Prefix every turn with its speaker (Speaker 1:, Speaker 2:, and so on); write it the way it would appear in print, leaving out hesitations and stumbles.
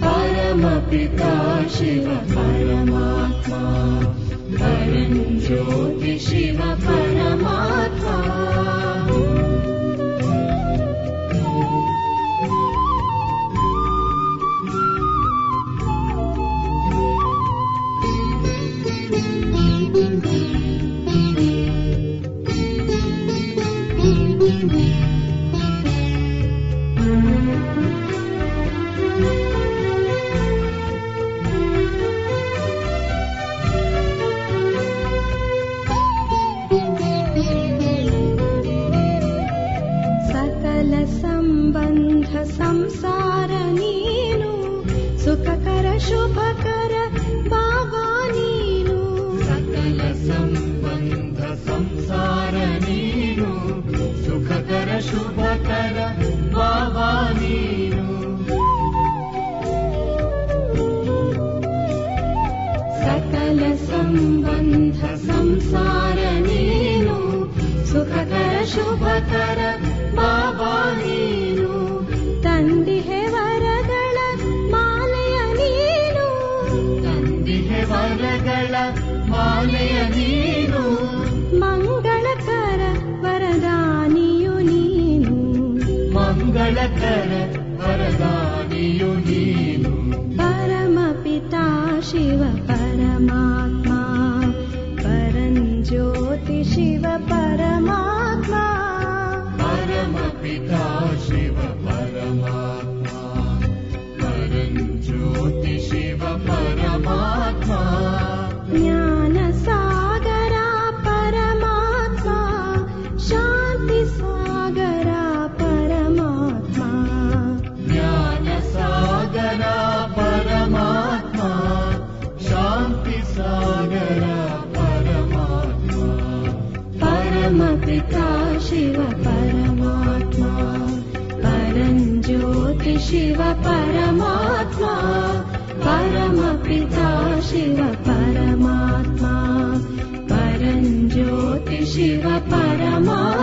Speaker 1: परम परमपिता शिव परमात्मा परं ज्योति शिव परमात्मा
Speaker 2: संसार नीनु सुखकर शुभकर बाबा नीनु
Speaker 1: सकल संबंध संसार नीनु सुखकर शुभकर बाबा नीनु
Speaker 2: सकल संबंध संसार नीनु सुखकर शुभकर बाबा नीनु ತಂದಿಹೆ ವರಗಳ ಮಾಲೆಯ ನೀನು
Speaker 1: ತಂದಿಹೆ ವರಗಳ ಮಾಲೆಯ ನೀನು
Speaker 2: ಮಂಗಳಕರ ವರದಾನಿಯು ನೀನು
Speaker 1: ಮಂಗಳಕರ ವರದಾನಿಯು ನೀನು
Speaker 2: ಪರಮಪಿತಾ ಶಿವ ಪರಮಾತ್ಮ ಪರಂಜ್ಯೋತಿ ಶಿವ ಪರಮಾತ್ಮ
Speaker 1: परमपिता शिव परमात्मा परं ज्योति शिव परमात्मा
Speaker 2: ज्ञान सागरा परमात्मा शांति सागरा परमात्मा
Speaker 1: ज्ञान सागरा परमात्मा शांति सागरा परमात्मा
Speaker 2: परमपिता शिव परमात्मा परं ज्योति शिव परमात्मा परमपिता शिव परमात्मा परं ज्योति शिव परमात्मा